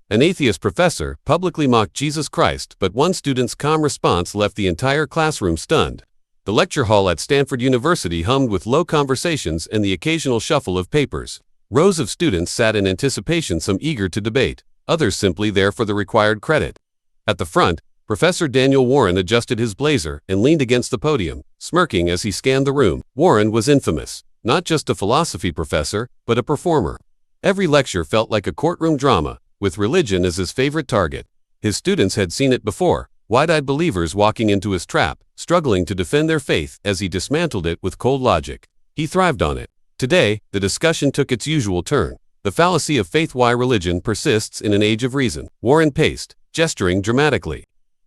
An atheist professor publicly mocked Jesus Christ, but one student's calm response left the entire classroom stunned. The lecture hall at Stanford University hummed with low conversations and the occasional shuffle of papers. Rows of students sat in anticipation, some eager to debate, others simply there for the required credit. At the front, Professor Daniel Warren adjusted his blazer and leaned against the podium, smirking as he scanned the room. Warren was infamous, not just a philosophy professor, but a performer. Every lecture felt like a courtroom drama, with religion as his favorite target. His students had seen it before, wide-eyed believers walking into his trap, struggling to defend their faith as he dismantled it with cold logic. He thrived on it. Today, the discussion took its usual turn. The fallacy of faith: why religion persists in an age of reason. Warren paced, gesturing dramatically.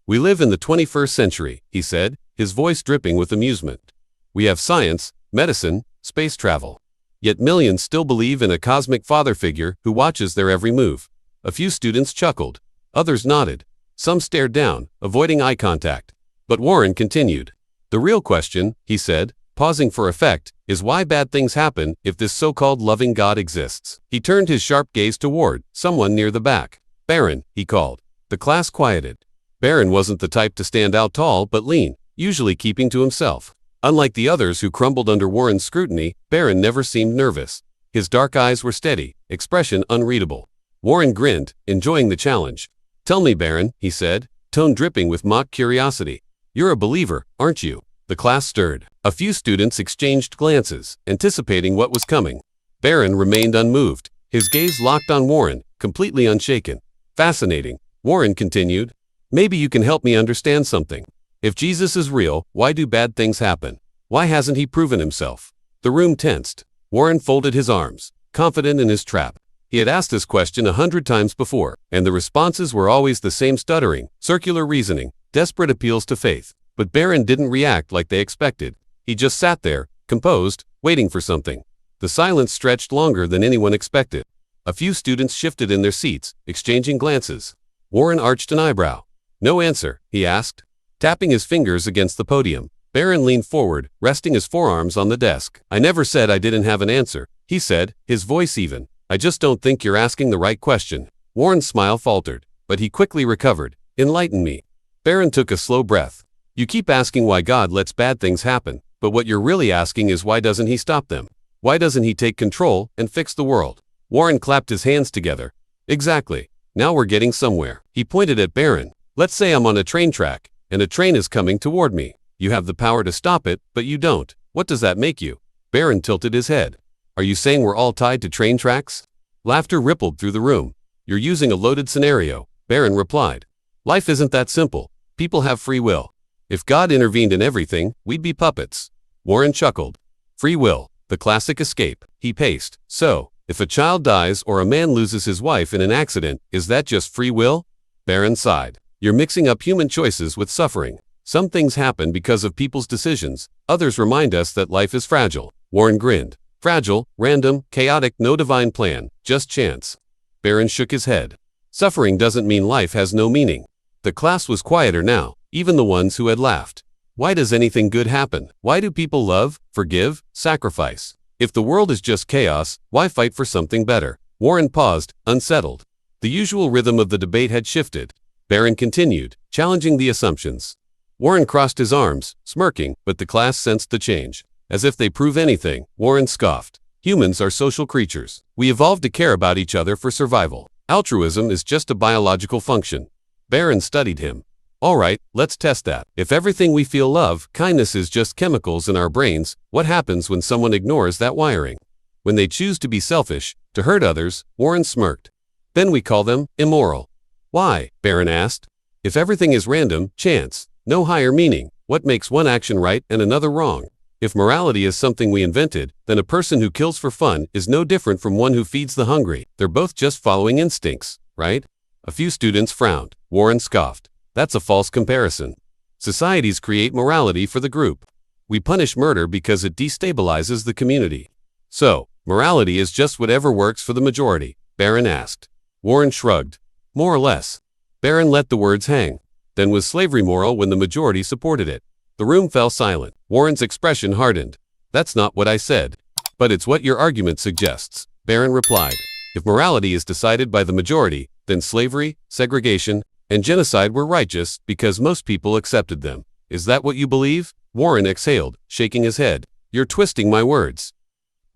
"We live in the 21st century, he said, his voice dripping with amusement. "We have science, medicine, space travel. Yet millions still believe in a cosmic father figure who watches their every move." A few students chuckled. Others nodded. Some stared down, avoiding eye contact. But Warren continued. "The real question," he said, pausing for effect, "is why bad things happen if this so-called loving God exists." He turned his sharp gaze toward someone near the back. "Barron," he called. The class quieted. Barron wasn't the type to stand out tall but lean, usually keeping to himself. Unlike the others who crumbled under Warren's scrutiny, Barron never seemed nervous. His dark eyes were steady, expression unreadable. Warren grinned, enjoying the challenge. "Tell me, Barron," he said, tone dripping with mock curiosity. "You're a believer, aren't you?" The class stirred. A few students exchanged glances, anticipating what was coming. Barron remained unmoved, his gaze locked on Warren, completely unshaken. "Fascinating," Warren continued. "Maybe you can help me understand something. If Jesus is real, why do bad things happen? Why hasn't he proven himself?" The room tensed. Warren folded his arms, confident in his trap. He had asked this question 100 times before, and the responses were always the same: stuttering, circular reasoning, desperate appeals to faith. But Barron didn't react like they expected. He just sat there, composed, waiting for something. The silence stretched longer than anyone expected. A few students shifted in their seats, exchanging glances. Warren arched an eyebrow. "No answer?" he asked, tapping his fingers against the podium. Barron leaned forward, resting his forearms on the desk. "I never said I didn't have an answer," he said, his voice even. "I just don't think you're asking the right question." Warren's smile faltered, but he quickly recovered. "Enlighten me." Barron took a slow breath. "You keep asking why God lets bad things happen, but what you're really asking is why doesn't he stop them? Why doesn't he take control and fix the world?" Warren clapped his hands together. "Exactly. Now we're getting somewhere." He pointed at Barron. "Let's say I'm on a train track, and a train is coming toward me. You have the power to stop it, but you don't. What does that make you?" Barron tilted his head. "Are you saying we're all tied to train tracks?" Laughter rippled through the room. "You're using a loaded scenario," Barron replied. "Life isn't that simple. People have free will. If God intervened in everything, we'd be puppets." Warren chuckled. "Free will, the classic escape." He paced. "So, if a child dies or a man loses his wife in an accident, is that just free will?" Barron sighed. "You're mixing up human choices with suffering. Some things happen because of people's decisions, others remind us that life is fragile." Warren grinned. "Fragile, random, chaotic, no divine plan, just chance." Barron shook his head. "Suffering doesn't mean life has no meaning." The class was quieter now, even the ones who had laughed. Why does anything good happen? Why do people love, forgive, sacrifice? If the world is just chaos, why fight for something better? Warren paused, unsettled. The usual rhythm of the debate had shifted. Barron continued, challenging the assumptions. Warren crossed his arms, smirking, but the class sensed the change. "As if they prove anything," Warren scoffed. "Humans are social creatures. We evolved to care about each other for survival. Altruism is just a biological function." Barron studied him. "All right, let's test that. If everything we feel love, kindness is just chemicals in our brains, what happens when someone ignores that wiring? When they choose to be selfish, to hurt others?" Warren smirked. "Then we call them immoral." "Why?" Barron asked. "If everything is random, chance, no higher meaning, what makes one action right and another wrong? If morality is something we invented, then a person who kills for fun is no different from one who feeds the hungry. They're both just following instincts, right?" A few students frowned. Warren scoffed. "That's a false comparison. Societies create morality for the group. We punish murder because it destabilizes the community." "So, morality is just whatever works for the majority?" Barron asked. Warren shrugged. "More or less." Barron let the words hang. "Then was slavery moral when the majority supported it?" The room fell silent. Warren's expression hardened. "That's not what I said." "But it's what your argument suggests," Barron replied. "If morality is decided by the majority, then slavery, segregation, and genocide were righteous because most people accepted them. Is that what you believe? Warren exhaled, shaking his head. You're twisting my words.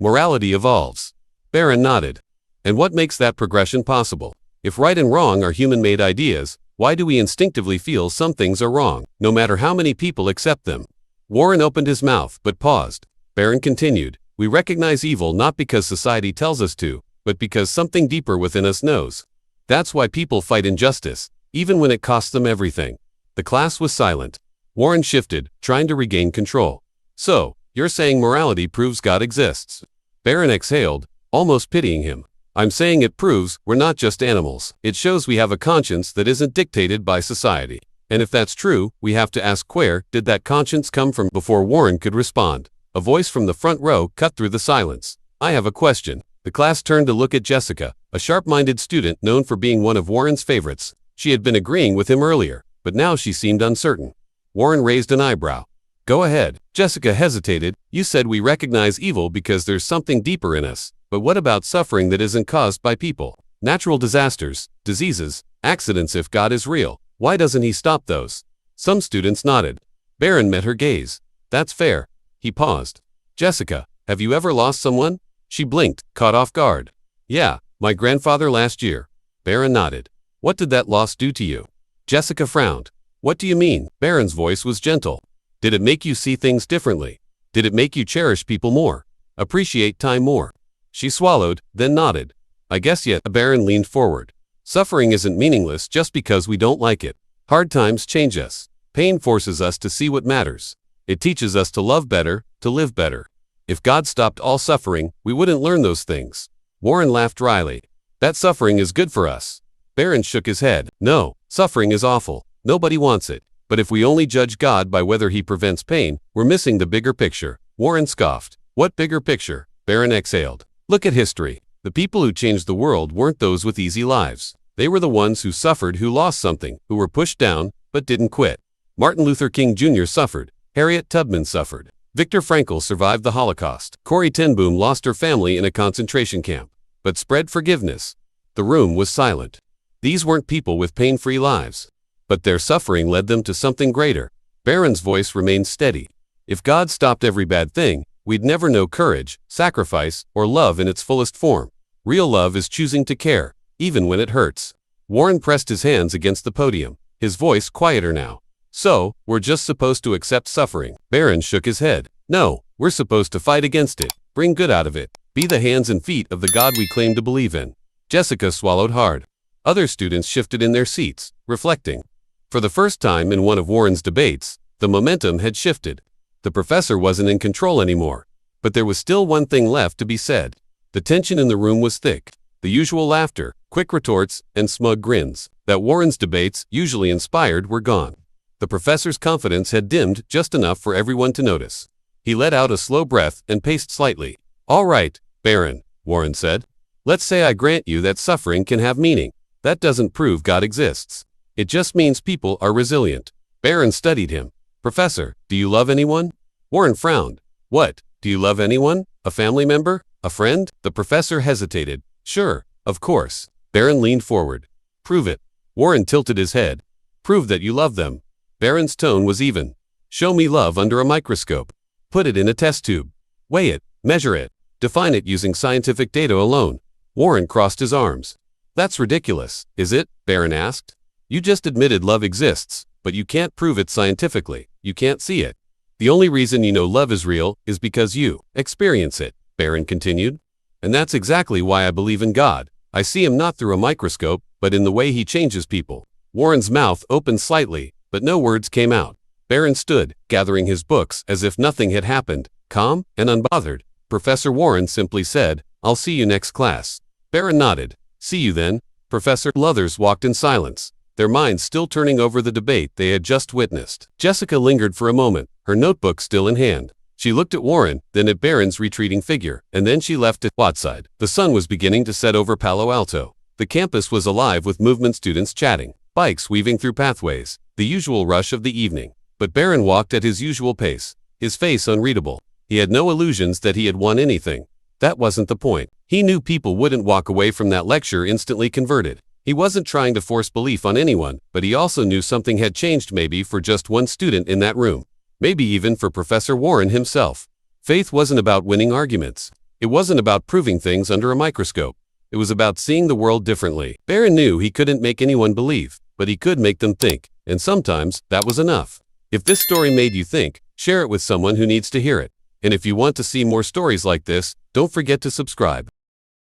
Morality evolves. Barron nodded. And what makes that progression possible? If right and wrong are human-made ideas, why do we instinctively feel some things are wrong, no matter how many people accept them? Warren opened his mouth but paused. Barron continued, we recognize evil not because society tells us to, but because something deeper within us knows. That's why people fight injustice, even when it costs them everything. The class was silent. Warren shifted, trying to regain control. So, you're saying morality proves God exists? Barron exhaled, almost pitying him. I'm saying it proves we're not just animals. It shows we have a conscience that isn't dictated by society. And if that's true, we have to ask where did that conscience come from? Before Warren could respond, a voice from the front row cut through the silence. I have a question. The class turned to look at Jessica, a sharp-minded student known for being one of Warren's favorites. She had been agreeing with him earlier, but now she seemed uncertain. Warren raised an eyebrow. Go ahead. Jessica hesitated. You said we recognize evil because there's something deeper in us. But what about suffering that isn't caused by people? Natural disasters, diseases, accidents. If God is real, why doesn't he stop those? Some students nodded. Barron met her gaze. That's fair. He paused. Jessica, have you ever lost someone? She blinked, caught off guard. Yeah, my grandfather last year. Barron nodded. What did that loss do to you? Jessica frowned. What do you mean? Barron's voice was gentle. Did it make you see things differently? Did it make you cherish people more? Appreciate time more? She swallowed, then nodded. I guess yet. Barron leaned forward. Suffering isn't meaningless just because we don't like it. Hard times change us. Pain forces us to see what matters. It teaches us to love better, to live better. If God stopped all suffering, we wouldn't learn those things. Warren laughed dryly. That suffering is good for us. Barron shook his head. No, suffering is awful. Nobody wants it. But if we only judge God by whether he prevents pain, we're missing the bigger picture. Warren scoffed. What bigger picture? Barron exhaled. Look at history. The people who changed the world weren't those with easy lives. They were the ones who suffered, who lost something, who were pushed down, but didn't quit. Martin Luther King Jr. suffered. Harriet Tubman suffered. Viktor Frankl survived the Holocaust. Corrie ten Boom lost her family in a concentration camp, but spread forgiveness. The room was silent. These weren't people with pain-free lives, but their suffering led them to something greater. Barron's voice remained steady. If God stopped every bad thing, we'd never know courage, sacrifice, or love in its fullest form. Real love is choosing to care, even when it hurts. Warren pressed his hands against the podium, his voice quieter now. So, we're just supposed to accept suffering? Barron shook his head. No, we're supposed to fight against it, bring good out of it, be the hands and feet of the God we claim to believe in. Jessica swallowed hard. Other students shifted in their seats, reflecting. For the first time in one of Warren's debates, the momentum had shifted. The professor wasn't in control anymore. But there was still one thing left to be said. The tension in the room was thick. The usual laughter, quick retorts, and smug grins that Warren's debates usually inspired were gone. The professor's confidence had dimmed just enough for everyone to notice. He let out a slow breath and paced slightly. All right, Barron, Warren said. Let's say I grant you that suffering can have meaning. That doesn't prove God exists. It just means people are resilient. Barron studied him. Professor, do you love anyone? Warren frowned. What, do you love anyone? A family member? A friend? The professor hesitated. Sure, of course. Barron leaned forward. Prove it. Warren tilted his head. Prove that you love them. Barron's tone was even. Show me love under a microscope. Put it in a test tube. Weigh it, measure it, define it using scientific data alone. Warren crossed his arms. That's ridiculous, is it? Barron asked. You just admitted love exists, but you can't prove it scientifically. You can't see it. The only reason you know love is real is because you experience it, Barron continued. And that's exactly why I believe in God. I see him not through a microscope, but in the way he changes people. Warren's mouth opened slightly, but no words came out. Barron stood, gathering his books as if nothing had happened, calm and unbothered. Professor Warren simply said, I'll see you next class. Barron nodded. See you then, Professor. Others walked in silence, their minds still turning over the debate they had just witnessed. Jessica lingered for a moment, her notebook still in hand. She looked at Warren, then at Barron's retreating figure, and then she left at Wattside. The sun was beginning to set over Palo Alto. The campus was alive with movement students chatting, bikes weaving through pathways, the usual rush of the evening. But Barron walked at his usual pace, his face unreadable. He had no illusions that he had won anything. That wasn't the point. He knew people wouldn't walk away from that lecture instantly converted. He wasn't trying to force belief on anyone, but he also knew something had changed, maybe for just one student in that room. Maybe even for Professor Warren himself. Faith wasn't about winning arguments. It wasn't about proving things under a microscope. It was about seeing the world differently. Barron knew he couldn't make anyone believe, but he could make them think, and sometimes that was enough. If this story made you think, share it with someone who needs to hear it. And if you want to see more stories like this, don't forget to subscribe.